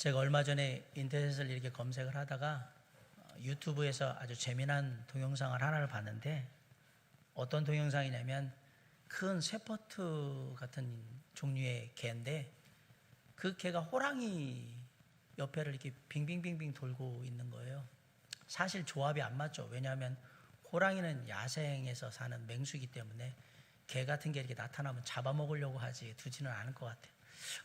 제가 얼마 전에 인터넷을 이렇게 검색을 하다가 유튜브에서 아주 재미난 동영상을 하나를 봤는데, 어떤 동영상이냐면 큰 셰퍼드 같은 종류의 개인데, 그 개가 호랑이 옆에를 이렇게 빙빙빙빙 돌고 있는 거예요. 사실 조합이 안 맞죠. 왜냐하면 호랑이는 야생에서 사는 맹수이기 때문에 개 같은 게 이렇게 나타나면 잡아먹으려고 하지 두지는 않을 것 같아요.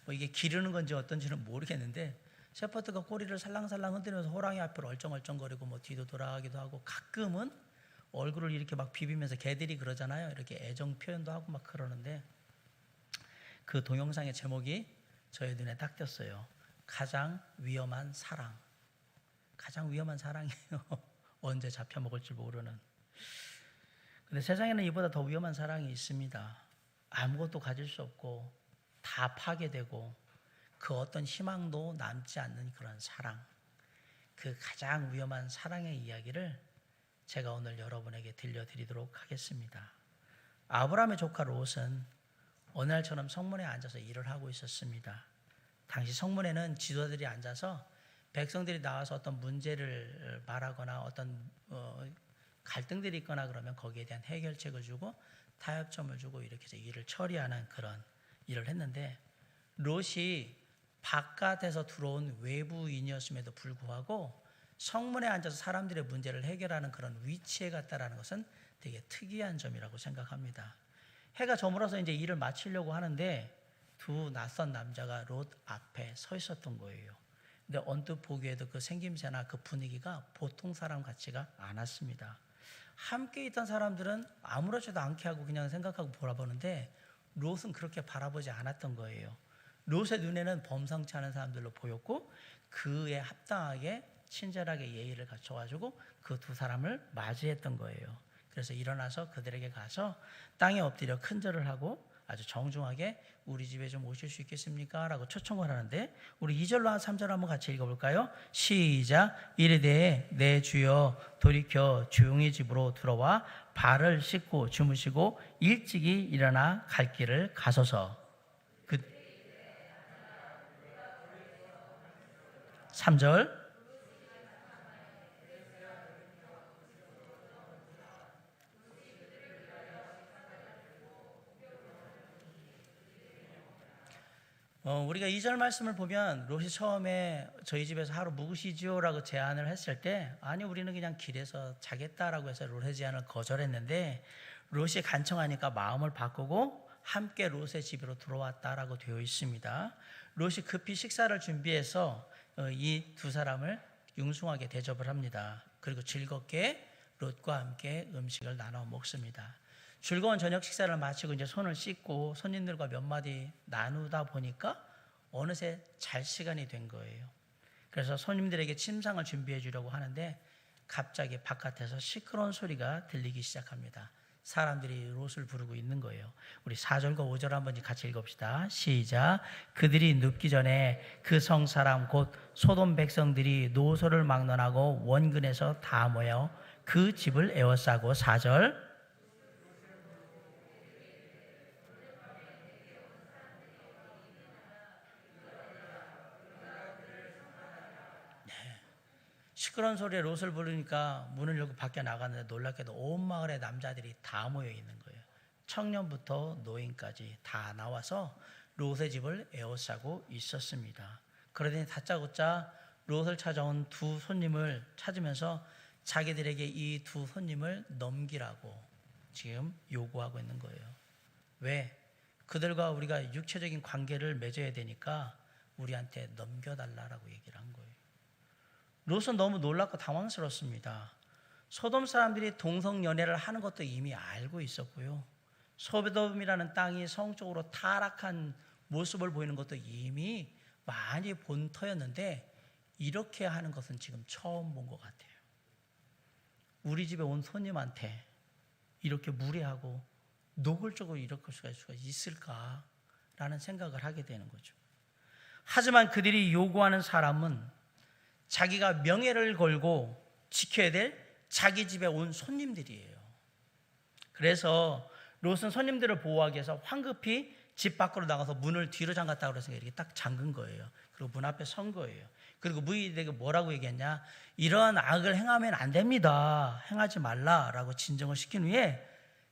뭐 이게 기르는 건지 어떤지는 모르겠는데, 셰퍼드가 꼬리를 살랑살랑 흔들면서 호랑이 앞으로 얼쩡얼쩡거리고 뭐 뒤도 돌아가기도 하고, 가끔은 얼굴을 이렇게 막 비비면서, 개들이 그러잖아요. 이렇게 애정 표현도 하고 막 그러는데, 그 동영상의 제목이 저의 눈에 딱 띄었어요. 가장 위험한 사랑. 가장 위험한 사랑이에요. 언제 잡혀먹을지 모르는. 근데 세상에는 이보다 더 위험한 사랑이 있습니다. 아무것도 가질 수 없고 다 파괴되고 그 어떤 희망도 남지 않는 그런 사랑. 그 가장 위험한 사랑의 이야기를 제가 오늘 여러분에게 들려드리도록 하겠습니다. 아브라함의 조카 롯은 어느 날처럼 성문에 앉아서 일을 하고 있었습니다. 당시 성문에는 지도자들이 앉아서 백성들이 나와서 어떤 문제를 말하거나 어떤 갈등들이 있거나 그러면 거기에 대한 해결책을 주고 타협점을 주고 이렇게 해서 일을 처리하는 그런 일을 했는데, 롯이 바깥에서 들어온 외부인이었음에도 불구하고 성문에 앉아서 사람들의 문제를 해결하는 그런 위치에 갔다라는 것은 되게 특이한 점이라고 생각합니다. 해가 저물어서 이제 일을 마치려고 하는데 두 낯선 남자가 롯 앞에 서 있었던 거예요. 근데 언뜻 보기에도 그 생김새나 그 분위기가 보통 사람 같지가 않았습니다. 함께 있던 사람들은 아무렇지도 않게 하고 그냥 생각하고 바라보는데, 롯은 그렇게 바라보지 않았던 거예요. 롯의 눈에는 범상치 않은 사람들로 보였고, 그에 합당하게 친절하게 예의를 갖춰가지고 그 두 사람을 맞이했던 거예요. 그래서 일어나서 그들에게 가서 땅에 엎드려 큰절을 하고 아주 정중하게 우리 집에 좀 오실 수 있겠습니까? 라고 초청을 하는데, 우리 2절로 3절 한번 같이 읽어볼까요? 시작. 이르되 내 주여 돌이켜 조용히 집으로 들어와 발을 씻고 주무시고 일찍이 일어나 갈 길을 가소서. 3절. 우리가 2절 말씀을 보면 롯이 처음에 저희 집에서 하루 묵으시지요 라고 제안을 했을 때, 아니 우리는 그냥 길에서 자겠다라고 해서 롯의 제안을 거절했는데, 롯이 간청하니까 마음을 바꾸고 함께 롯의 집으로 들어왔다라고 되어 있습니다. 롯이 급히 식사를 준비해서 이 두 사람을 융숭하게 대접을 합니다. 그리고 즐겁게 롯과 함께 음식을 나눠 먹습니다. 즐거운 저녁 식사를 마치고 이제 손을 씻고 손님들과 몇 마디 나누다 보니까 어느새 잘 시간이 된 거예요. 그래서 손님들에게 침상을 준비해 주려고 하는데, 갑자기 바깥에서 시끄러운 소리가 들리기 시작합니다. 사람들이 롯을 부르고 있는 거예요. 우리 4절과 5절 한번 같이 읽읍시다. 시작. 그들이 눕기 전에 그 성 사람 곧 소돔 백성들이 노소를 막론하고 원근에서 다 모여 그 집을 에워싸고. 4절. 시끄러운 소리에 롯을 부르니까 문을 열고 밖에 나갔는데 놀랍게도 온 마을의 남자들이 다 모여 있는 거예요. 청년부터 노인까지 다 나와서 롯의 집을 에워싸고 있었습니다. 그러더니 다짜고짜 롯을 찾아온 두 손님을 찾으면서 자기들에게 이 두 손님을 넘기라고 지금 요구하고 있는 거예요. 왜? 그들과 우리가 육체적인 관계를 맺어야 되니까 우리한테 넘겨달라고 얘기를 한 거예요. 롯은 너무 놀랍고 당황스럽습니다. 소돔 사람들이 동성연애를 하는 것도 이미 알고 있었고요. 소돔이라는 땅이 성적으로 타락한 모습을 보이는 것도 이미 많이 본 터였는데, 이렇게 하는 것은 지금 처음 본 것 같아요. 우리 집에 온 손님한테 이렇게 무례하고 노골적으로 이렇게 할 수가 있을까라는 생각을 하게 되는 거죠. 하지만 그들이 요구하는 사람은 자기가 명예를 걸고 지켜야 될 자기 집에 온 손님들이에요. 그래서 롯은 손님들을 보호하기 위해서 황급히 집 밖으로 나가서 문을 뒤로 잠갔다고 해서 이렇게 딱 잠근 거예요. 그리고 문 앞에 선 거예요. 그리고 무리에게 뭐라고 얘기했냐? 이러한 악을 행하면 안 됩니다. 행하지 말라라고 진정을 시킨 후에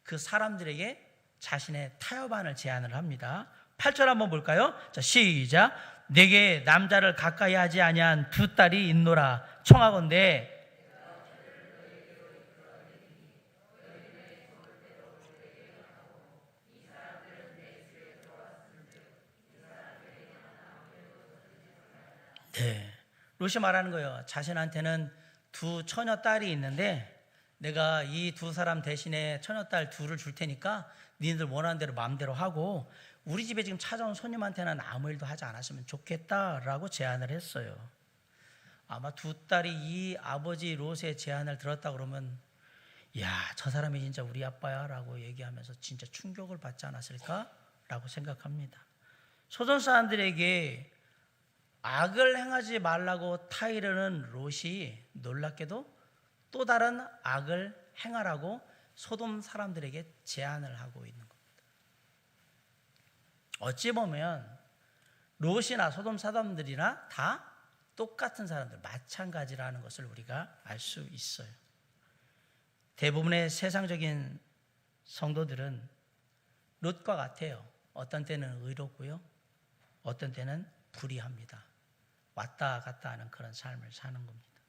그 사람들에게 자신의 타협안을 제안을 합니다. 8절 한번 볼까요? 자, 시작. 내게 남자를 가까이 하지 아니한 두 딸이 있노라. 청하건대. 네. 롯이 말하는 거예요. 자신한테는 두 처녀 딸이 있는데 내가 이 두 사람 대신에 처녀 딸 둘을 줄 테니까 니네들 원하는 대로 마음대로 하고 우리 집에 지금 찾아온 손님한테는 아무 일도 하지 않았으면 좋겠다라고 제안을 했어요. 아마 두 딸이 이 아버지 롯의 제안을 들었다 그러면 야, 저 사람이 진짜 우리 아빠야 라고 얘기하면서 진짜 충격을 받지 않았을까? 라고 생각합니다. 소돔 사람들에게 악을 행하지 말라고 타이르는 롯이 놀랍게도 또 다른 악을 행하라고 소돔 사람들에게 제안을 하고 있는 겁니다. 어찌 보면 롯이나 소돔 사람들이나 다 똑같은 사람들, 마찬가지라는 것을 우리가 알 수 있어요. 대부분의 세상적인 성도들은 롯과 같아요. 어떤 때는 의롭고요, 어떤 때는 불의합니다. 왔다 갔다 하는 그런 삶을 사는 겁니다.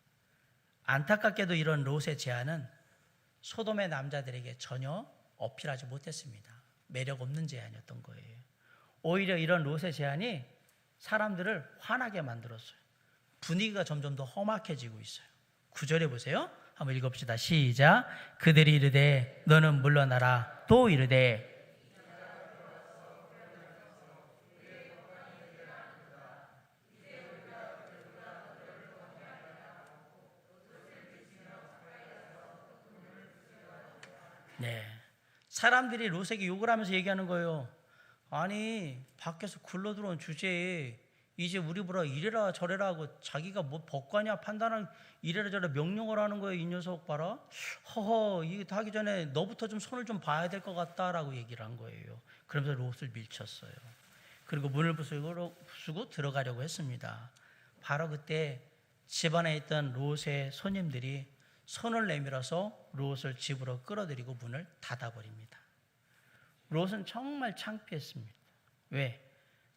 안타깝게도 이런 롯의 제안은 소돔의 남자들에게 전혀 어필하지 못했습니다. 매력 없는 제안이었던 거예요. 오히려 이런 롯의 제안이 사람들을 화나게 만들었어요. 분위기가 점점 더 험악해지고 있어요. 9절에 보세요. 한번 읽어봅시다. 시작. 그들이 이르되 너는 물러나라. 또 이르되. 네, 사람들이 롯에게 욕을 하면서 얘기하는 거예요. 아니, 밖에서 굴러 들어온 주제에 이제 우리 보라 이래라 저래라 하고 자기가 뭐 법관이야 판단을 이래라 저래라 명령을 하는 거예요. 이 녀석 봐라. 허허, 이거 하기 전에 너부터 좀 손을 좀 봐야 될 것 같다라고 얘기를 한 거예요. 그러면서 롯을 밀쳤어요. 그리고 문을 부수고 들어가려고 했습니다. 바로 그때 집안에 있던 롯의 손님들이 손을 내밀어서 롯을 집으로 끌어들이고 문을 닫아버립니다. 롯은 정말 창피했습니다. 왜?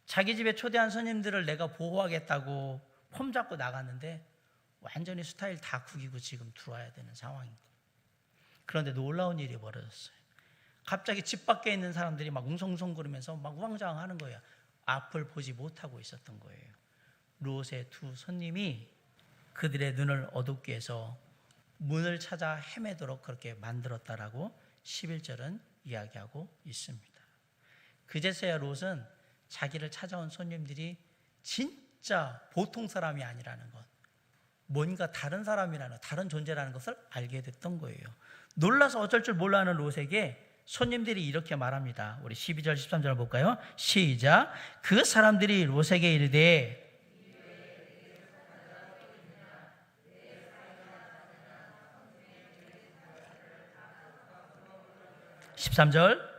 자기 집에 초대한 손님들을 내가 보호하겠다고 폼 잡고 나갔는데 완전히 스타일 다 구기고 지금 들어와야 되는 상황인 거예요. 그런데 놀라운 일이 벌어졌어요. 갑자기 집 밖에 있는 사람들이 막 웅성웅성거리면서 막 우왕좌왕하는 거예요. 앞을 보지 못하고 있었던 거예요. 롯의 두 손님이 그들의 눈을 어둡게 해서 문을 찾아 헤매도록 그렇게 만들었다라고 11절은 이야기하고 있습니다. 그제서야 롯은 자기를 찾아온 손님들이 진짜 보통 사람이 아니라는 것, 뭔가 다른 사람이라는, 다른 존재라는 것을 알게 됐던 거예요. 놀라서 어쩔 줄 몰라 하는 롯에게 손님들이 이렇게 말합니다. 우리 12절 13절 볼까요? 시작. 그 사람들이 롯에게 이르되 13절.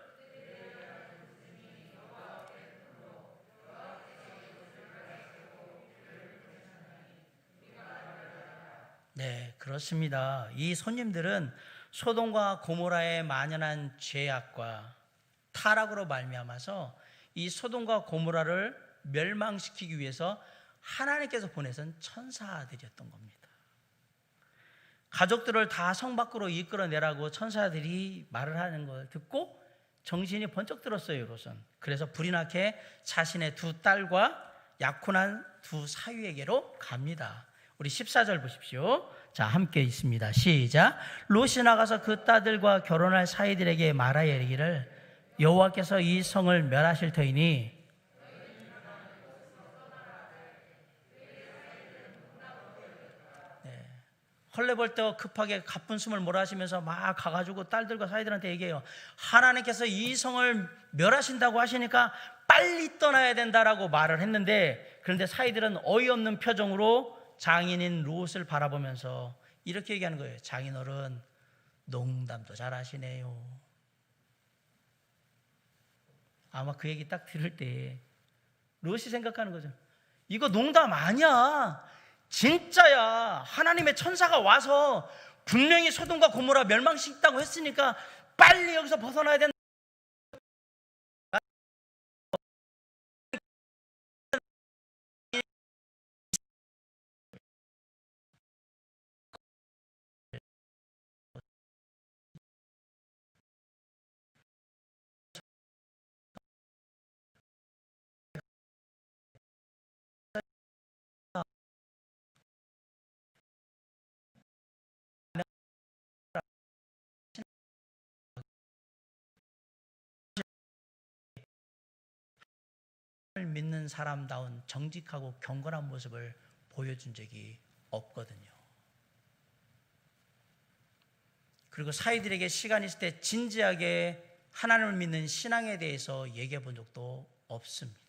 네, 그렇습니다. 이 손님들은 소돔과 고모라의 만연한 죄악과 타락으로 말미암아서 이 소돔과 고모라를 멸망시키기 위해서 하나님께서 보내신 천사들이었던 겁니다. 가족들을 다 성 밖으로 이끌어내라고 천사들이 말을 하는 걸 듣고 정신이 번쩍 들었어요, 롯은. 그래서 불이 나게 자신의 두 딸과 약혼한 두 사위에게로 갑니다. 우리 14절 보십시오. 자, 함께 있습니다. 시작. 롯이 나가서 그 딸들과 결혼할 사위들에게 말하여 이르기를 여호와께서 이 성을 멸하실 터이니 헐레벌떡 급하게 가쁜 숨을 몰아쉬면서 막 가가지고 딸들과 사위들한테 얘기해요. 하나님께서 이 성을 멸하신다고 하시니까 빨리 떠나야 된다라고 말을 했는데, 그런데 사위들은 어이없는 표정으로 장인인 롯을 바라보면서 이렇게 얘기하는 거예요. 장인어른, 농담도 잘하시네요. 아마 그 얘기 딱 들을 때 롯이 생각하는 거죠. 이거 농담 아니야. 진짜야. 하나님의 천사가 와서 분명히 소돔과 고모라 멸망시켰다고 했으니까 빨리 여기서 벗어나야 된다. 믿는 사람다운 정직하고 경건한 모습을 보여준 적이 없거든요. 그리고 사이들에게 시간이 있을 때 진지하게 하나님을 믿는 신앙에 대해서 얘기해 본 적도 없습니다.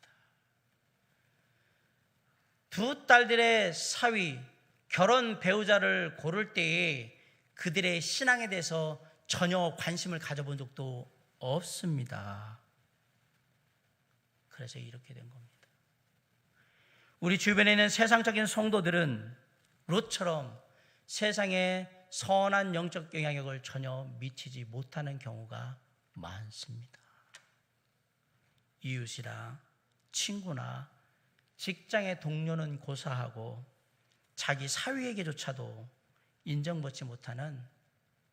두 딸들의 사위, 결혼 배우자를 고를 때에 그들의 신앙에 대해서 전혀 관심을 가져본 적도 없습니다. 그래서 이렇게 된 겁니다. 우리 주변에 있는 세상적인 성도들은 롯처럼 세상에 선한 영적 영향력을 전혀 미치지 못하는 경우가 많습니다. 이웃이나 친구나 직장의 동료는 고사하고 자기 사위에게조차도 인정받지 못하는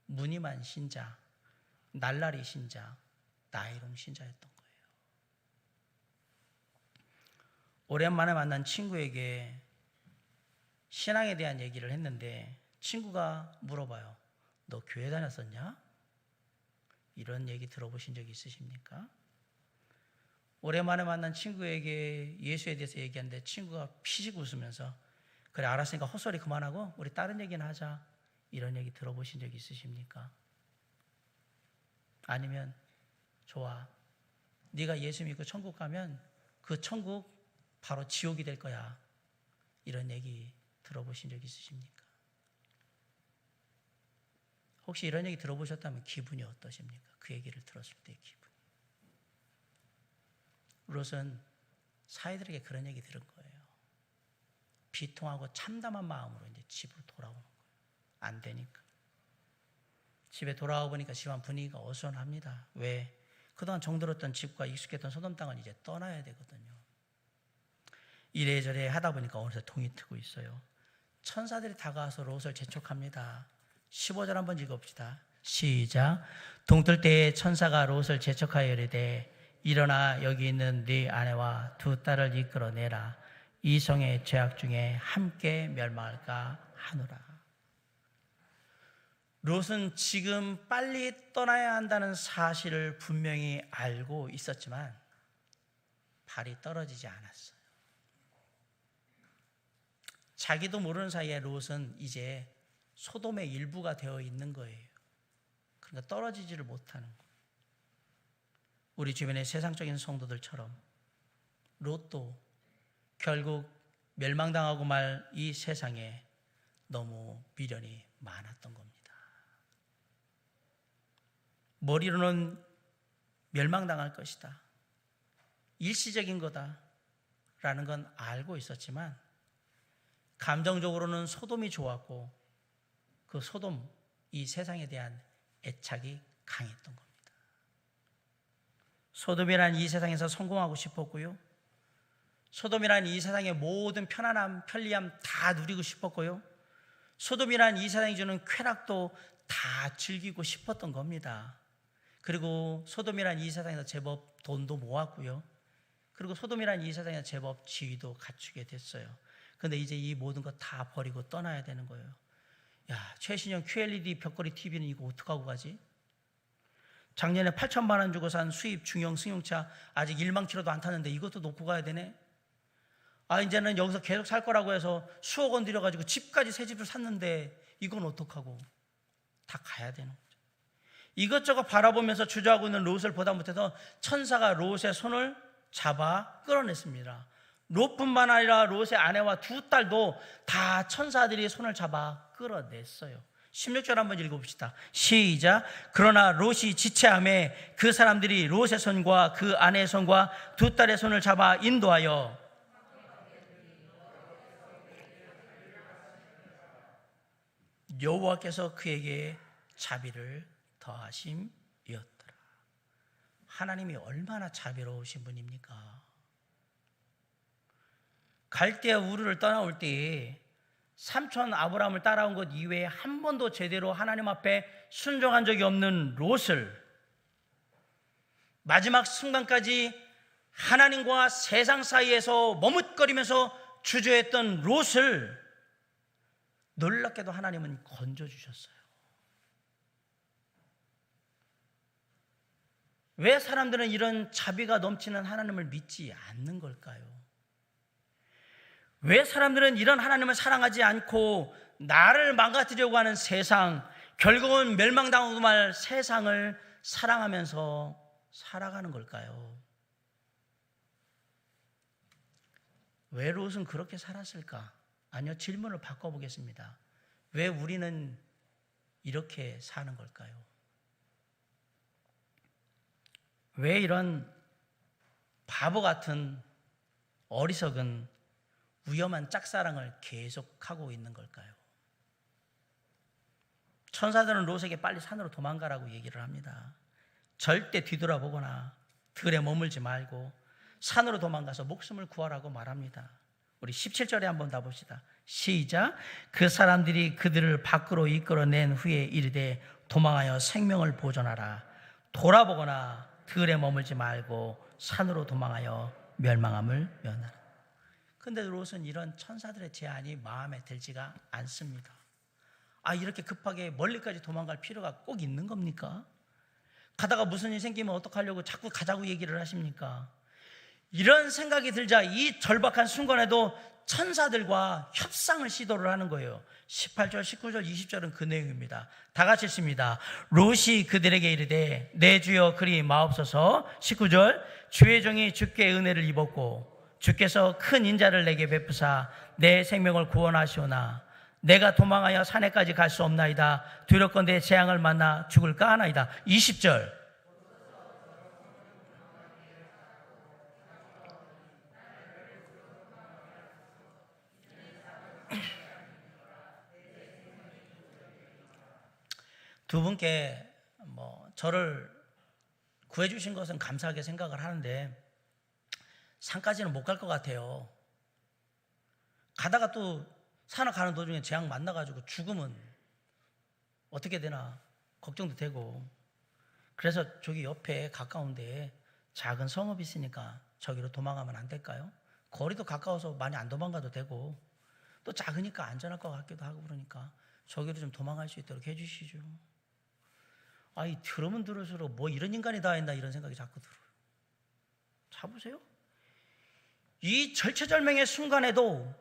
무늬만 신자, 날라리 신자, 나이롱 신자였던 거예요. 오랜만에 만난 친구에게 신앙에 대한 얘기를 했는데 친구가 물어봐요. 너 교회 다녔었냐? 이런 얘기 들어보신 적 있으십니까? 오랜만에 만난 친구에게 예수에 대해서 얘기하는데 친구가 피식 웃으면서 그래 알았으니까 헛소리 그만하고 우리 다른 얘기나 하자. 이런 얘기 들어보신 적 있으십니까? 아니면 좋아. 네가 예수 믿고 천국 가면 그 천국 바로 지옥이 될 거야. 이런 얘기 들어보신 적 있으십니까? 혹시 이런 얘기 들어보셨다면 기분이 어떠십니까? 그 얘기를 들었을 때 기분이. 롯은 사이들에게 그런 얘기 들은 거예요. 비통하고 참담한 마음으로 이제 집으로 돌아오는 거예요. 안 되니까. 집에 돌아와 보니까 집안 분위기가 어수선합니다. 왜? 그동안 정들었던 집과 익숙했던 소돔 땅은 이제 떠나야 되거든요. 이래저래 하다 보니까 어느새 동이 트고 있어요. 천사들이 다가와서 롯을 재촉합니다. 15절 한번 읽어봅시다. 시작. 동뜰 때에 천사가 롯을 재촉하여 이르되 일어나 여기 있는 네 아내와 두 딸을 이끌어내라. 이 성의 죄악 중에 함께 멸망할까 하노라. 롯은 지금 빨리 떠나야 한다는 사실을 분명히 알고 있었지만 발이 떨어지지 않았어요. 자기도 모르는 사이에 롯은 이제 소돔의 일부가 되어 있는 거예요. 그러니까 떨어지지를 못하는 거예요. 우리 주변의 세상적인 성도들처럼 롯도 결국 멸망당하고 말 이 세상에 너무 미련이 많았던 겁니다. 머리로는 멸망당할 것이다. 일시적인 거다라는 건 알고 있었지만 감정적으로는 소돔이 좋았고 그 소돔, 이 세상에 대한 애착이 강했던 겁니다. 소돔이란 이 세상에서 성공하고 싶었고요. 소돔이란 이 세상의 모든 편안함, 편리함 다 누리고 싶었고요. 소돔이란 이 세상이 주는 쾌락도 다 즐기고 싶었던 겁니다. 그리고 소돔이란 이 세상에서 제법 돈도 모았고요. 그리고 소돔이란 이 세상에서 제법 지위도 갖추게 됐어요. 그런데 이제 이 모든 거 다 버리고 떠나야 되는 거예요. 야, 최신형 QLED 벽걸이 TV는 이거 어떡하고 가지? 작년에 8천만 원 주고 산 수입 중형 승용차 아직 1만 킬로도 안 탔는데 이것도 놓고 가야 되네? 아, 이제는 여기서 계속 살 거라고 해서 수억 원 들여가지고 집까지 새 집을 샀는데 이건 어떡하고? 다 가야 되는 거죠. 이것저것 바라보면서 주저하고 있는 롯을 보다 못해서 천사가 롯의 손을 잡아 끌어냈습니다. 롯뿐만 아니라 롯의 아내와 두 딸도 다 천사들이 손을 잡아 끌어냈어요. 16절 한번 읽어봅시다. 시작. 그러나 롯이 지체함에 그 사람들이 롯의 손과 그 아내의 손과 두 딸의 손을 잡아 인도하여 여호와께서 그에게 자비를 더하심이었더라. 하나님이 얼마나 자비로우신 분입니까? 갈대아 우르를 떠나올 때 삼촌 아브라함을 따라온 것 이외에 한 번도 제대로 하나님 앞에 순종한 적이 없는 롯을 마지막 순간까지 하나님과 세상 사이에서 머뭇거리면서 주저했던 롯을 놀랍게도 하나님은 건져주셨어요. 왜 사람들은 이런 자비가 넘치는 하나님을 믿지 않는 걸까요? 왜 사람들은 이런 하나님을 사랑하지 않고 나를 망가뜨리려고 하는 세상, 결국은 멸망당하고 말 세상을 사랑하면서 살아가는 걸까요? 왜 롯은 그렇게 살았을까? 아니요, 질문을 바꿔보겠습니다. 왜 우리는 이렇게 사는 걸까요? 왜 이런 바보 같은 어리석은 위험한 짝사랑을 계속하고 있는 걸까요? 천사들은 롯에게 빨리 산으로 도망가라고 얘기를 합니다. 절대 뒤돌아보거나 들에 머물지 말고 산으로 도망가서 목숨을 구하라고 말합니다. 우리 17절에 한번 다 봅시다. 시작. 그 사람들이 그들을 밖으로 이끌어낸 후에 이르되 도망하여 생명을 보존하라. 돌아보거나 들에 머물지 말고 산으로 도망하여 멸망함을 면하라. 근데 롯은 이런 천사들의 제안이 마음에 들지가 않습니다. 이렇게 급하게 멀리까지 도망갈 필요가 꼭 있는 겁니까? 가다가 무슨 일 생기면 어떡하려고 자꾸 가자고 얘기를 하십니까? 이런 생각이 들자 이 절박한 순간에도 천사들과 협상을 시도를 하는 거예요. 18절, 19절, 20절은 그 내용입니다. 다 같이 읽습니다. 롯이 그들에게 이르되 내 주여 그리 마옵소서. 19절, 주의 종이 주께 은혜를 입었고 주께서 큰 인자를 내게 베푸사 내 생명을 구원하시오나 내가 도망하여 산에까지 갈 수 없나이다. 두렵건대 재앙을 만나 죽을까 하나이다. 20절, 두 분께 저를 구해주신 것은 감사하게 생각을 하는데 산까지는 못 갈 것 같아요. 가다가 또 산을 가는 도중에 재앙 만나가지고 죽으면 어떻게 되나 걱정도 되고, 그래서 저기 옆에 가까운데 작은 성읍이 있으니까 저기로 도망가면 안 될까요? 거리도 가까워서 많이 안 도망가도 되고 또 작으니까 안전할 것 같기도 하고 그러니까 저기로 좀 도망갈 수 있도록 해주시죠. 들으면 들을수록 뭐 이런 인간이 다 했나 이런 생각이 자꾸 들어요. 자 보세요. 이 절체절명의 순간에도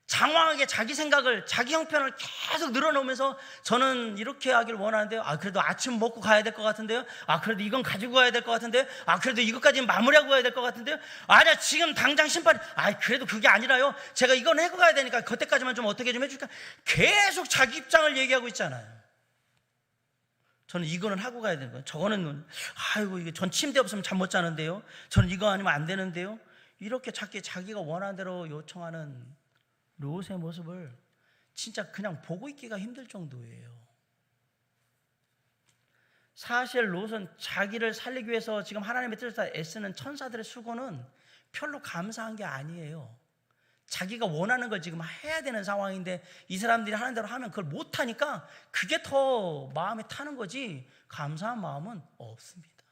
장황하게 자기 생각을, 자기 형편을 계속 늘어놓으면서 저는 이렇게 하길 원하는데요. 그래도 아침 먹고 가야 될 것 같은데요. 그래도 이건 가지고 가야 될 것 같은데요. 그래도 이것까지 마무리하고 가야 될 것 같은데요. 아니야, 지금 당장 심판, 그래도 그게 아니라요. 제가 이건 해고 가야 되니까 그때까지만 좀 어떻게 좀 해줄까. 계속 자기 입장을 얘기하고 있잖아요. 저는 이거는 하고 가야 되는 거예요. 저거는, 이게 전 침대 없으면 잠 못 자는데요. 저는 이거 아니면 안 되는데요. 이렇게 자기가 원하는 대로 요청하는 롯의 모습을 진짜 그냥 보고 있기가 힘들 정도예요. 사실 롯은 자기를 살리기 위해서 지금 하나님의 뜻을 따라 애쓰는 천사들의 수고는 별로 감사한 게 아니에요. 자기가 원하는 걸 지금 해야 되는 상황인데 이 사람들이 하는 대로 하면 그걸 못하니까 그게 더 마음에 타는 거지 감사한 마음은 없습니다.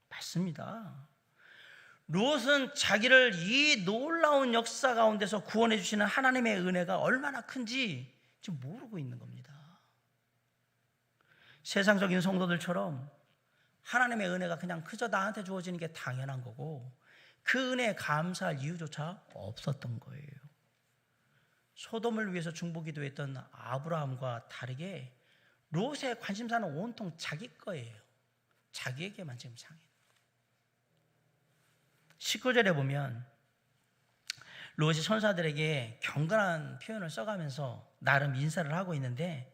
맞습니다. 롯은 자기를 이 놀라운 역사 가운데서 구원해 주시는 하나님의 은혜가 얼마나 큰지 지금 모르고 있는 겁니다. 세상적인 성도들처럼 하나님의 은혜가 그냥 그저 나한테 주어지는 게 당연한 거고 그 은혜에 감사할 이유조차 없었던 거예요. 소돔을 위해서 중보기도했던 아브라함과 다르게 롯의 관심사는 온통 자기 거예요. 자기에게만 지금 상해. 19절에 보면 롯이 천사들에게 경건한 표현을 써가면서 나름 인사를 하고 있는데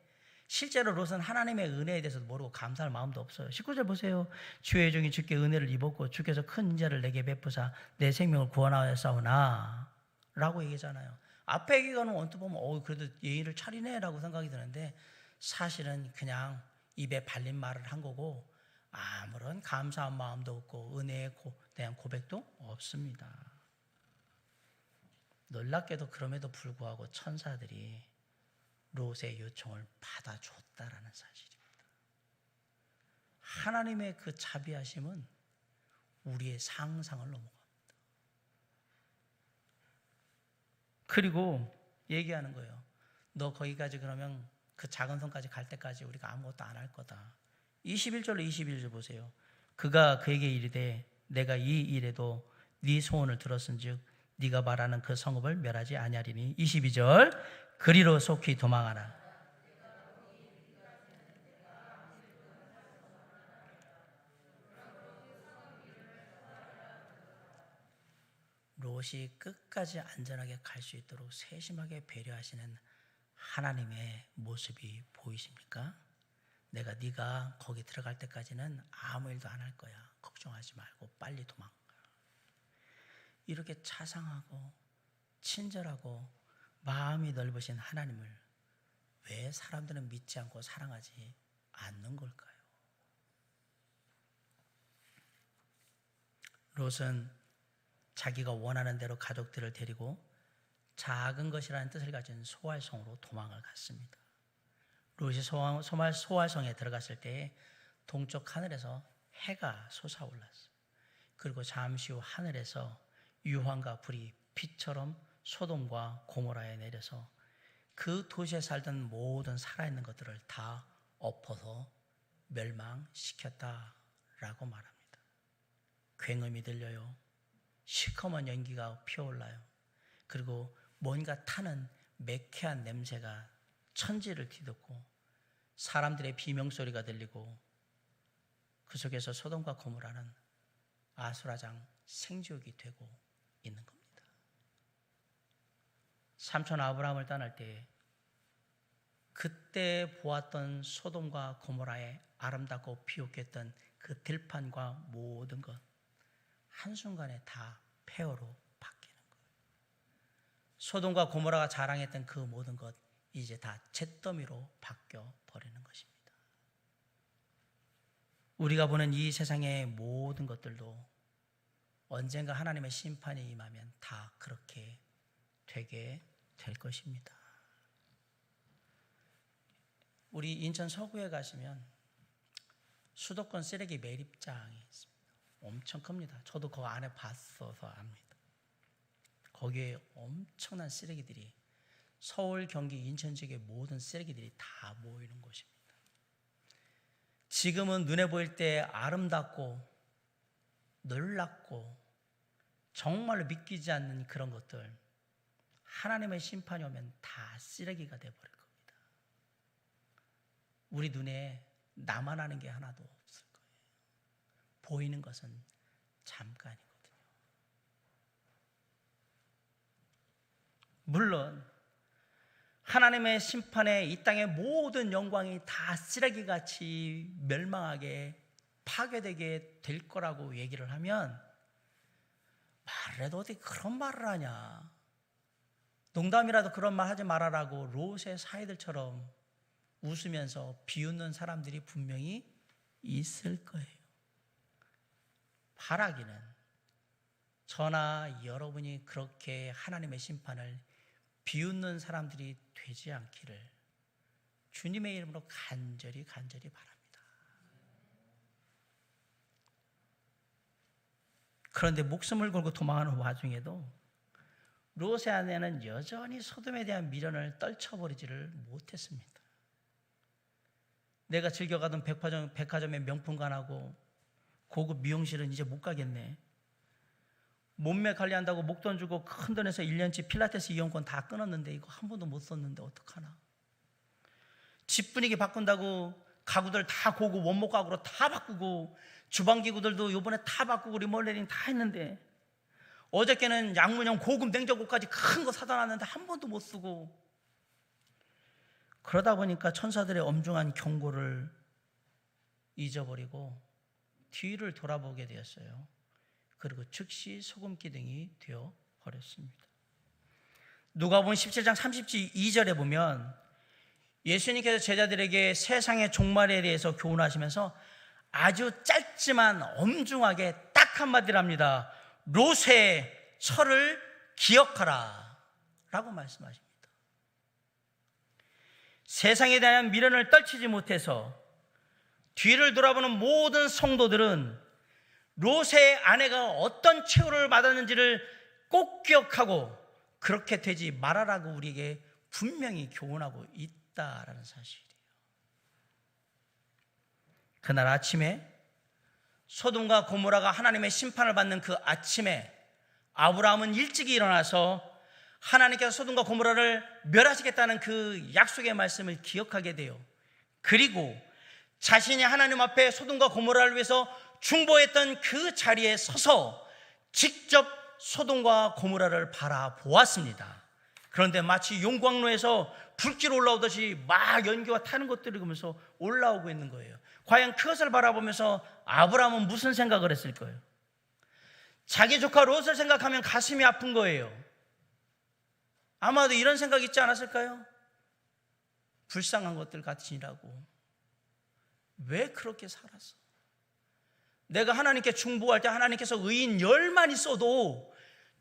실제로 롯은 하나님의 은혜에 대해서도 모르고 감사할 마음도 없어요. 19절 보세요. 주의 종이 주께 은혜를 입었고 주께서 큰 인자를 내게 베푸사 내 생명을 구원하였사오나 라고 얘기하잖아요. 앞에 얘기가는 언뜻 보면 그래도 예의를 차리네라고 생각이 드는데 사실은 그냥 입에 발린 말을 한 거고 아무런 감사한 마음도 없고 은혜에 대한 고백도 없습니다. 놀랍게도 그럼에도 불구하고 천사들이 롯의 요청을 받아줬다라는 사실입니다. 하나님의 그 자비하심은 우리의 상상을 넘어갑니다. 그리고 얘기하는 거예요. 너 거기까지 그러면 그 작은 성까지 갈 때까지 우리가 아무것도 안 할 거다. 21절로 22절 보세요. 그가 그에게 이르되 내가 이 일에도 네 소원을 들었은즉 네가 말하는 그 성읍을 멸하지 아니하리니. 22절 그리로 속히 도망하라. 롯이 끝까지 안전하게 갈 수 있도록 세심하게 배려하시는 하나님의 모습이 보이십니까? 네가 거기 들어갈 때까지는 아무 일도 안 할 거야. 걱정하지 말고 빨리 도망가. 이렇게 자상하고 친절하고 마음이 넓으신 하나님을 왜 사람들은 믿지 않고 사랑하지 않는 걸까요? 롯은 자기가 원하는 대로 가족들을 데리고 작은 것이라는 뜻을 가진 소알성으로 도망을 갔습니다. 롯이 소알성에 들어갔을 때 동쪽 하늘에서 해가 솟아올랐어요. 그리고 잠시 후 하늘에서 유황과 불이 빛처럼 소돔과 고모라에 내려서 그 도시에 살던 모든 살아있는 것들을 다 엎어서 멸망시켰다라고 말합니다. 굉음이 들려요. 시커먼 연기가 피어올라요. 그리고 뭔가 타는 매캐한 냄새가 천지를 뒤덮고 사람들의 비명소리가 들리고 그 속에서 소돔과 고모라는 아수라장 생지옥이 되고 있는 겁니다. 삼촌 아브라함을 떠날 때 그때 보았던 소돔과 고모라의 아름답고 비옥했던 그 들판과 모든 것 한순간에 다 폐허로 바뀌는 거예요. 소돔과 고모라가 자랑했던 그 모든 것 이제 다 잿더미로 바뀌어 버리는 것입니다. 우리가 보는 이 세상의 모든 것들도 언젠가 하나님의 심판이 임하면 다 그렇게 되게 될 것입니다. 우리 인천 서구에 가시면 수도권 쓰레기 매립장이 있습니다. 엄청 큽니다. 저도 그 안에 봤어서 압니다. 거기에 엄청난 쓰레기들이 서울, 경기, 인천 지역의 모든 쓰레기들이 다 모이는 곳입니다. 지금은 눈에 보일 때 아름답고 놀랍고 정말로 믿기지 않는 그런 것들 하나님의 심판이 오면 다 쓰레기가 되어버릴 겁니다. 우리 눈에 나만 아는 게 하나도 없을 거예요. 보이는 것은 잠깐이거든요. 물론 하나님의 심판에 이 땅의 모든 영광이 다 쓰레기같이 멸망하게 파괴되게 될 거라고 얘기를 하면 말을 해도 어떻게 그런 말을 하냐. 농담이라도 그런 말 하지 말아라고 롯의 사이들처럼 웃으면서 비웃는 사람들이 분명히 있을 거예요. 바라기는 저나 여러분이 그렇게 하나님의 심판을 비웃는 사람들이 되지 않기를 주님의 이름으로 간절히 바랍니다. 그런데 목숨을 걸고 도망하는 와중에도 롯의 아내는 여전히 소돔에 대한 미련을 떨쳐버리지를 못했습니다. 내가 즐겨가던 백화점의 명품관하고 고급 미용실은 이제 못 가겠네. 몸매 관리한다고 목돈 주고 큰 돈에서 1년치 필라테스 이용권 다 끊었는데 이거 한 번도 못 썼는데 어떡하나. 집 분위기 바꾼다고 가구들 다 고급 원목 가구로 다 바꾸고 주방기구들도 요번에 다 바꾸고 리모델링 다 했는데 어저께는 양문형 고급 냉장고까지 큰 거 사다 놨는데 한 번도 못 쓰고 그러다 보니까 천사들의 엄중한 경고를 잊어버리고 뒤를 돌아보게 되었어요. 그리고 즉시 소금기둥이 되어 버렸습니다. 누가복음 17장 32절에 보면 예수님께서 제자들에게 세상의 종말에 대해서 교훈하시면서 아주 짧지만 엄중하게 딱 한마디를 합니다. 롯의 철을 기억하라 라고 말씀하십니다. 세상에 대한 미련을 떨치지 못해서 뒤를 돌아보는 모든 성도들은 롯의 아내가 어떤 최후를 받았는지를 꼭 기억하고 그렇게 되지 말아라고 우리에게 분명히 교훈하고 있다라는 사실이에요. 그날 아침에 소돔과 고모라가 하나님의 심판을 받는 그 아침에 아브라함은 일찍이 일어나서 하나님께서 소돔과 고모라를 멸하시겠다는 그 약속의 말씀을 기억하게 돼요. 그리고 자신이 하나님 앞에 소돔과 고모라를 위해서 중보했던 그 자리에 서서 직접 소돔과 고모라를 바라보았습니다. 그런데 마치 용광로에서 불길 올라오듯이 막 연기와 타는 것들을 보면서 올라오고 있는 거예요. 과연 그것을 바라보면서 아브라함은 무슨 생각을 했을 거예요? 자기 조카 롯을 생각하면 가슴이 아픈 거예요. 아마도 이런 생각 있지 않았을까요? 불쌍한 것들 같으니라고. 왜 그렇게 살았어? 내가 하나님께 중보할 때 하나님께서 의인 10만 있어도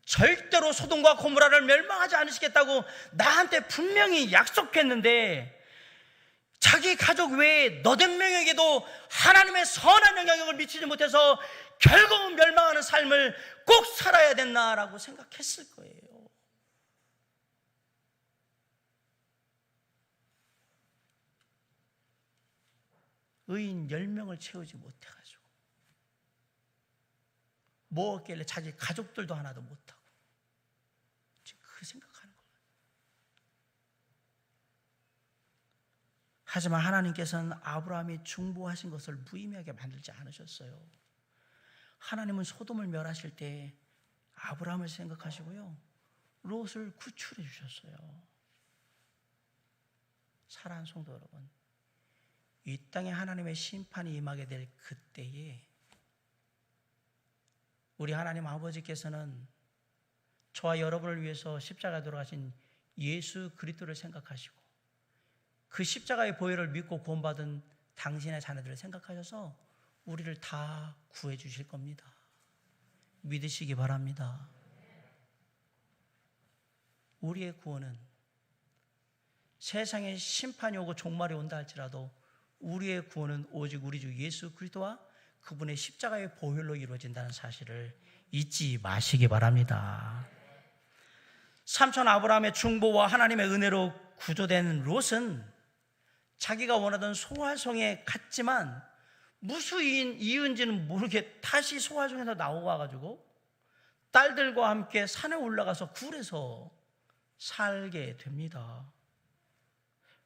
절대로 소돔과 고모라를 멸망하지 않으시겠다고 나한테 분명히 약속했는데 자기 가족 외에 너댓 명에게도 하나님의 선한 영향력을 미치지 못해서 결국은 멸망하는 삶을 꼭 살아야 됐나라고 생각했을 거예요. 의인 10명을 채우지 못해가지고 뭐 없길래 자기 가족들도 하나도 못하고 지금 그 생각하는 거예요. 하지만 하나님께서는 아브라함이 중보하신 것을 무의미하게 만들지 않으셨어요. 하나님은 소돔을 멸하실 때 아브라함을 생각하시고요, 롯을 구출해 주셨어요. 사랑하는 성도 여러분, 이 땅에 하나님의 심판이 임하게 될 그때에 우리 하나님 아버지께서는 저와 여러분을 위해서 십자가에 돌아가신 예수 그리스도를 생각하시고 그 십자가의 보혈을 믿고 구원받은 당신의 자녀들을 생각하셔서 우리를 다 구해 주실 겁니다. 믿으시기 바랍니다. 우리의 구원은 세상에 심판이 오고 종말이 온다 할지라도 우리의 구원은 오직 우리 주 예수 그리스도와 그분의 십자가의 보혈로 이루어진다는 사실을 잊지 마시기 바랍니다. 삼촌 아브라함의 중보와 하나님의 은혜로 구조된 롯은 자기가 원하던 소활성에 갔지만 무수인 이유인지는 모르게 다시 소활성에서 나와가지고 딸들과 함께 산에 올라가서 굴에서 살게 됩니다.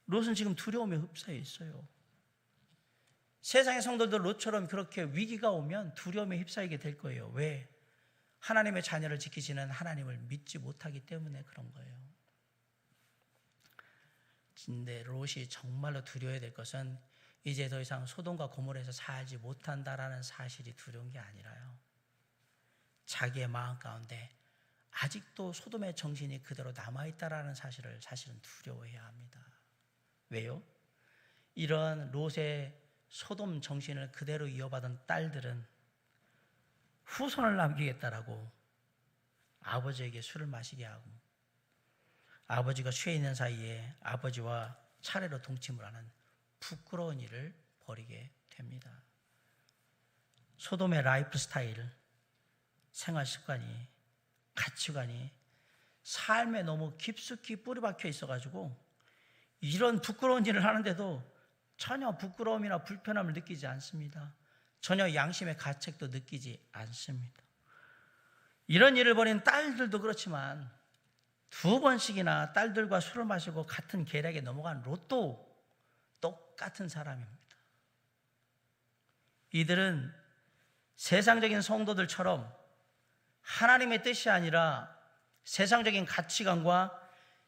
롯은 지금 두려움에 휩싸여 있어요. 세상의 성도들 롯처럼 그렇게 위기가 오면 두려움에 휩싸이게 될 거예요. 왜? 하나님의 자녀를 지키시는 하나님을 믿지 못하기 때문에 그런 거예요. 근데 롯이 정말로 두려워야 될 것은 이제 더 이상 소돔과 고모라에서 살지 못한다라는 사실이 두려운 게 아니라요, 자기의 마음 가운데 아직도 소돔의 정신이 그대로 남아있다라는 사실을 사실은 두려워해야 합니다. 왜요? 이런 롯의 소돔 정신을 그대로 이어받은 딸들은 후손을 남기겠다라고 아버지에게 술을 마시게 하고 아버지가 취해 있는 사이에 아버지와 차례로 동침을 하는 부끄러운 일을 벌이게 됩니다. 소돔의 라이프 스타일, 생활 습관이, 가치관이 삶에 너무 깊숙이 뿌리 박혀 있어가지고 이런 부끄러운 일을 하는데도 전혀 부끄러움이나 불편함을 느끼지 않습니다. 전혀 양심의 가책도 느끼지 않습니다. 이런 일을 벌인 딸들도 그렇지만 2번씩이나 딸들과 술을 마시고 같은 계략에 넘어간 롯도 똑같은 사람입니다. 이들은 세상적인 성도들처럼 하나님의 뜻이 아니라 세상적인 가치관과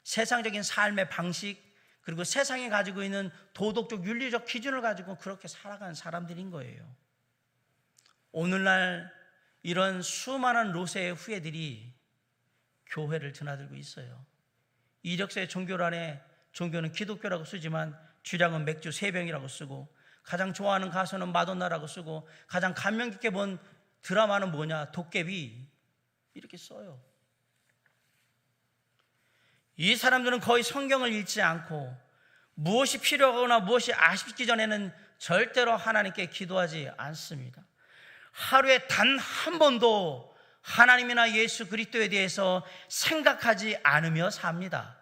세상적인 삶의 방식, 그리고 세상이 가지고 있는 도덕적 윤리적 기준을 가지고 그렇게 살아가는 사람들인 거예요. 오늘날 이런 수많은 롯의 후예들이 교회를 드나들고 있어요. 이력서에 종교는 기독교라고 쓰지만 주량은 맥주 3병이라고 쓰고, 가장 좋아하는 가수는 마돈나라고 쓰고, 가장 감명 깊게 본 드라마는 뭐냐? 도깨비. 이렇게 써요. 이 사람들은 거의 성경을 읽지 않고 무엇이 필요하거나 무엇이 아쉽기 전에는 절대로 하나님께 기도하지 않습니다. 하루에 단 한 번도 하나님이나 예수 그리스도에 대해서 생각하지 않으며 삽니다.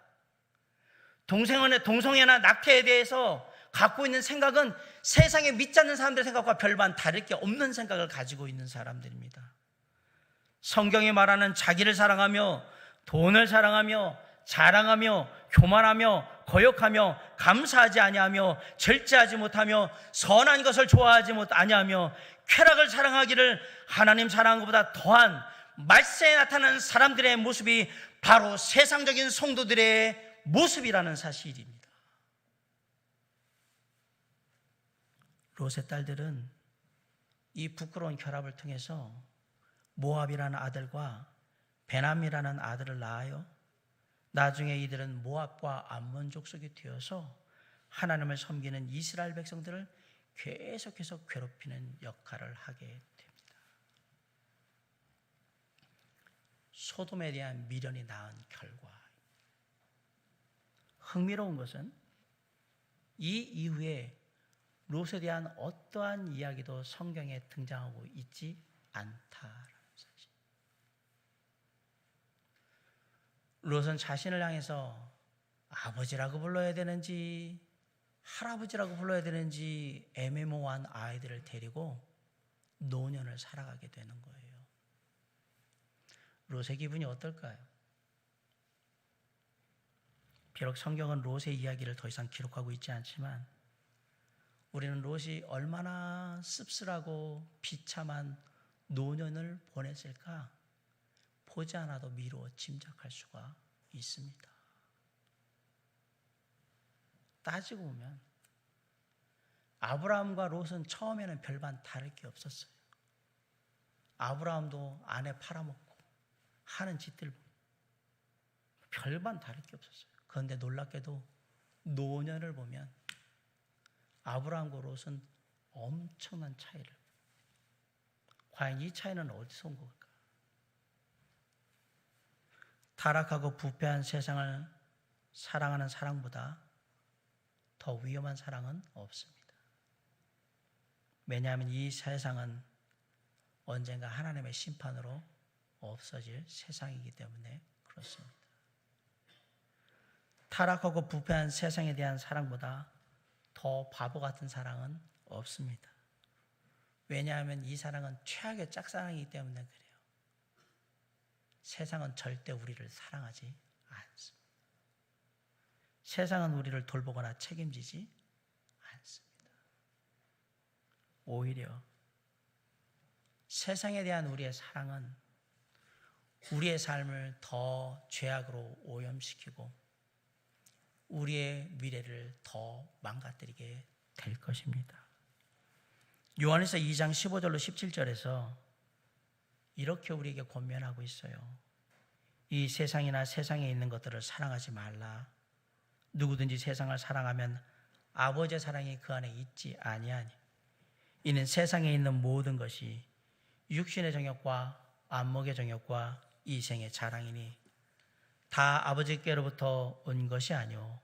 동성애나 낙태에 대해서 갖고 있는 생각은 세상에 믿지 않는 사람들의 생각과 별반 다를 게 없는 생각을 가지고 있는 사람들입니다. 성경이 말하는 자기를 사랑하며 돈을 사랑하며 자랑하며 교만하며 거역하며 감사하지 아니하며 절제하지 못하며 선한 것을 좋아하지 아니하며 쾌락을 사랑하기를 하나님 사랑한 것보다 더한 말세에 나타나는 사람들의 모습이 바로 세상적인 성도들의 모습이라는 사실입니다. 롯의 딸들은 이 부끄러운 결합을 통해서 모압이라는 아들과 베남이라는 아들을 낳아요. 나중에 이들은 모압과 암몬 족속이 되어서 하나님을 섬기는 이스라엘 백성들을 계속해서 괴롭히는 역할을 하게 됩니다. 소돔에 대한 미련이 낳은 결과. 흥미로운 것은 이 이후에 롯에 대한 어떠한 이야기도 성경에 등장하고 있지 않다라는 사실. 롯은 자신을 향해서 아버지라고 불러야 되는지 할아버지라고 불러야 되는지 애매모호한 아이들을 데리고 노년을 살아가게 되는 거예요. 롯의 기분이 어떨까요? 비록 성경은 롯의 이야기를 더 이상 기록하고 있지 않지만 우리는 롯이 얼마나 씁쓸하고 비참한 노년을 보냈을까 보지 않아도 미루어 짐작할 수가 있습니다. 따지고 보면 아브라함과 롯은 처음에는 별반 다를 게 없었어요. 아브라함도 아내 팔아먹고 하는 짓들 별반 다를 게 없었어요. 그런데 놀랍게도 노년을 보면 아브라함과 롯은 엄청난 차이를. 과연 이 차이는 어디서 온 걸까? 타락하고 부패한 세상을 사랑하는 사랑보다 더 위험한 사랑은 없습니다. 왜냐하면 이 세상은 언젠가 하나님의 심판으로 없어질 세상이기 때문에 그렇습니다. 타락하고 부패한 세상에 대한 사랑보다 더 바보 같은 사랑은 없습니다. 왜냐하면 이 사랑은 최악의 짝사랑이기 때문에 그래요. 세상은 절대 우리를 사랑하지 않습니다. 세상은 우리를 돌보거나 책임지지 않습니다. 오히려 세상에 대한 우리의 사랑은 우리의 삶을 더 죄악으로 오염시키고 우리의 미래를 더 망가뜨리게 될 것입니다. 요한일서 2장 15절로 17절에서 이렇게 우리에게 권면하고 있어요. 이 세상이나 세상에 있는 것들을 사랑하지 말라. 누구든지 세상을 사랑하면 아버지의 사랑이 그 안에 있지 아니하니. 이는 세상에 있는 모든 것이 육신의 정욕과 안목의 정욕과 이생의 자랑이니 다 아버지께로부터 온 것이 아니오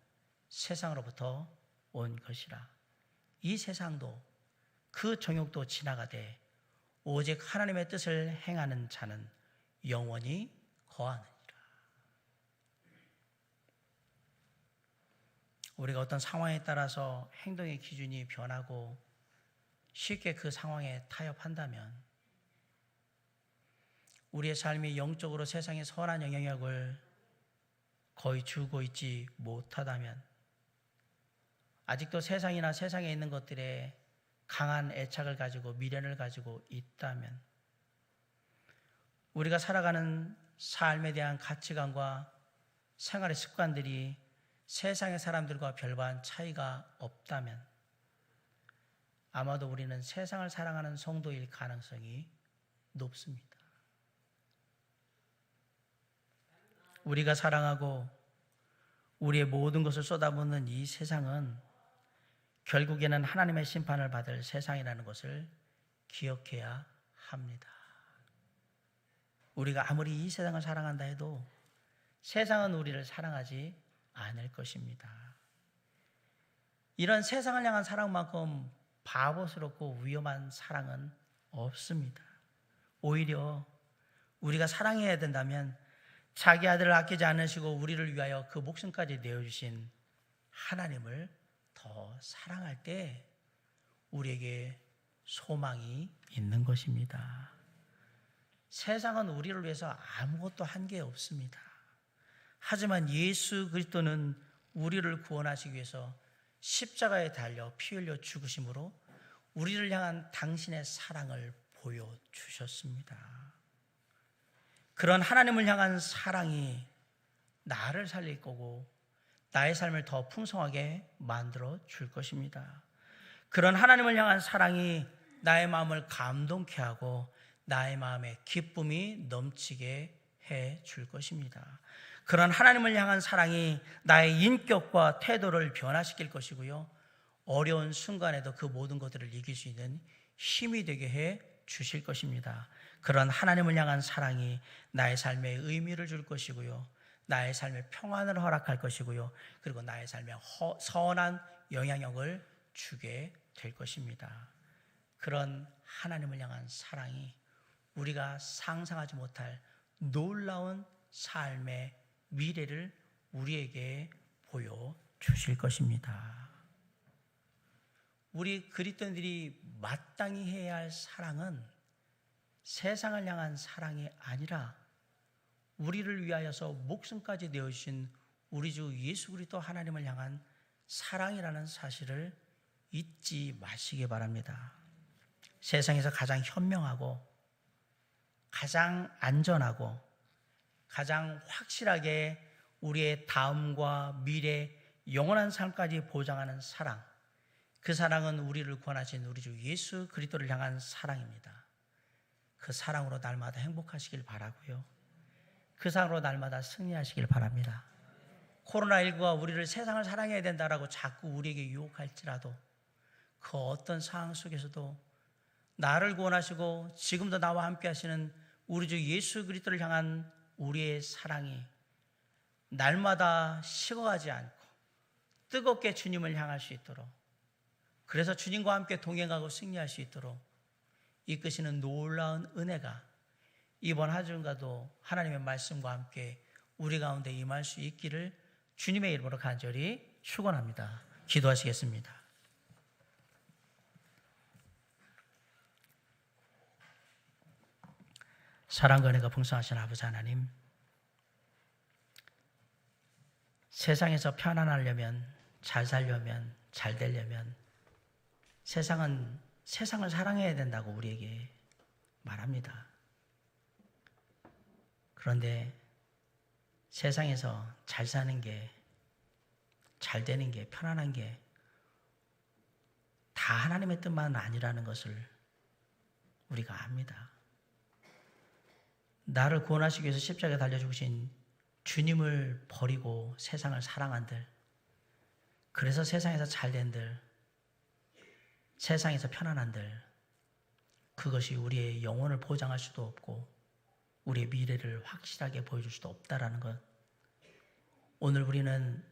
세상으로부터 온 것이라. 이 세상도 그 정욕도 지나가되 오직 하나님의 뜻을 행하는 자는 영원히 거하느니라. 우리가 어떤 상황에 따라서 행동의 기준이 변하고 쉽게 그 상황에 타협한다면 우리의 삶이 영적으로 세상에 선한 영향력을 거의 주고 있지 못하다면 아직도 세상이나 세상에 있는 것들에 강한 애착을 가지고 미련을 가지고 있다면 우리가 살아가는 삶에 대한 가치관과 생활의 습관들이 세상의 사람들과 별반 차이가 없다면 아마도 우리는 세상을 사랑하는 성도일 가능성이 높습니다. 우리가 사랑하고 우리의 모든 것을 쏟아붓는 이 세상은 결국에는 하나님의 심판을 받을 세상이라는 것을 기억해야 합니다. 우리가 아무리 이 세상을 사랑한다 해도 세상은 우리를 사랑하지 않을 것입니다. 이런 세상을 향한 사랑만큼 바보스럽고 위험한 사랑은 없습니다. 오히려 우리가 사랑해야 된다면 자기 아들을 아끼지 않으시고 우리를 위하여 그 목숨까지 내어주신 하나님을 더 사랑할 때 우리에게 소망이 있는 것입니다. 세상은 우리를 위해서 아무것도 한 게 없습니다. 하지만 예수 그리스도는 우리를 구원하시기 위해서 십자가에 달려 피 흘려 죽으심으로 우리를 향한 당신의 사랑을 보여주셨습니다. 그런 하나님을 향한 사랑이 나를 살릴 거고 나의 삶을 더 풍성하게 만들어 줄 것입니다. 그런 하나님을 향한 사랑이 나의 마음을 감동케 하고 나의 마음에 기쁨이 넘치게 해 줄 것입니다. 그런 하나님을 향한 사랑이 나의 인격과 태도를 변화시킬 것이고요. 어려운 순간에도 그 모든 것들을 이길 수 있는 힘이 되게 해 주실 것입니다. 그런 하나님을 향한 사랑이 나의 삶에 의미를 줄 것이고요. 나의 삶에 평안을 허락할 것이고요. 그리고 나의 삶에 선한 영향력을 주게 될 것입니다. 그런 하나님을 향한 사랑이 우리가 상상하지 못할 놀라운 삶의 미래를 우리에게 보여주실 것입니다. 우리 그리스도인들이 마땅히 해야 할 사랑은 세상을 향한 사랑이 아니라 우리를 위하여서 목숨까지 내어주신 우리 주 예수 그리스도 하나님을 향한 사랑이라는 사실을 잊지 마시기 바랍니다. 세상에서 가장 현명하고 가장 안전하고 가장 확실하게 우리의 다음과 미래 영원한 삶까지 보장하는 사랑, 그 사랑은 우리를 구원하신 우리 주 예수 그리스도를 향한 사랑입니다. 그 사랑으로 날마다 행복하시길 바라고요. 그 사랑으로 날마다 승리하시길 바랍니다. 코로나19가 우리를 세상을 사랑해야 된다라고 자꾸 우리에게 유혹할지라도 그 어떤 상황 속에서도 나를 구원하시고 지금도 나와 함께 하시는 우리 주 예수 그리스도를 향한 우리의 사랑이 날마다 식어가지 않고 뜨겁게 주님을 향할 수 있도록, 그래서 주님과 함께 동행하고 승리할 수 있도록 이끄시는 놀라운 은혜가 이번 한 주간도 하나님의 말씀과 함께 우리 가운데 임할 수 있기를 주님의 이름으로 간절히 축원합니다. 기도하시겠습니다. 사랑과 은혜가 풍성하신 아버지 하나님, 세상에서 편안하려면, 잘 살려면, 잘 되려면 세상은 세상을 사랑해야 된다고 우리에게 말합니다. 그런데 세상에서 잘 사는 게, 잘 되는 게, 편안한 게 다 하나님의 뜻만은 아니라는 것을 우리가 압니다. 나를 구원하시기 위해서 십자가에 달려 죽으신 주님을 버리고 세상을 사랑한들, 그래서 세상에서 잘된들, 세상에서 편안한들, 그것이 우리의 영혼을 보장할 수도 없고 우리의 미래를 확실하게 보여줄 수도 없다라는 것, 오늘 우리는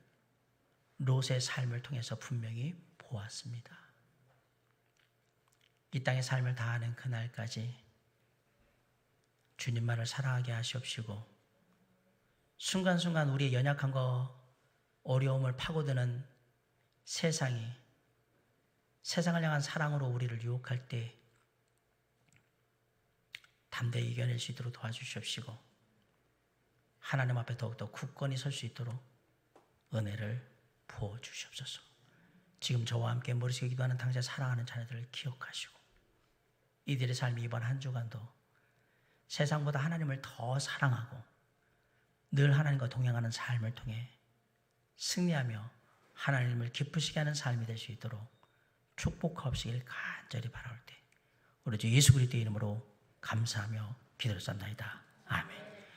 롯의 삶을 통해서 분명히 보았습니다. 이 땅의 삶을 다하는 그날까지 주님만을 사랑하게 하시옵시고, 순간순간 우리의 연약함과 어려움을 파고드는 세상이 세상을 향한 사랑으로 우리를 유혹할 때 담대히 이겨낼 수 있도록 도와주시옵시고, 하나님 앞에 더욱더 굳건히 설 수 있도록 은혜를 부어주시옵소서. 지금 저와 함께 머리속에 기도하는 당시에 사랑하는 자녀들을 기억하시고, 이들의 삶이 이번 한 주간도 세상보다 하나님을 더 사랑하고 늘 하나님과 동행하는 삶을 통해 승리하며 하나님을 기쁘시게 하는 삶이 될 수 있도록 축복하옵시길 간절히 바라올 때 우리 주 예수 그리스도의 이름으로 감사하며 기도를 쌉나이다. 아멘.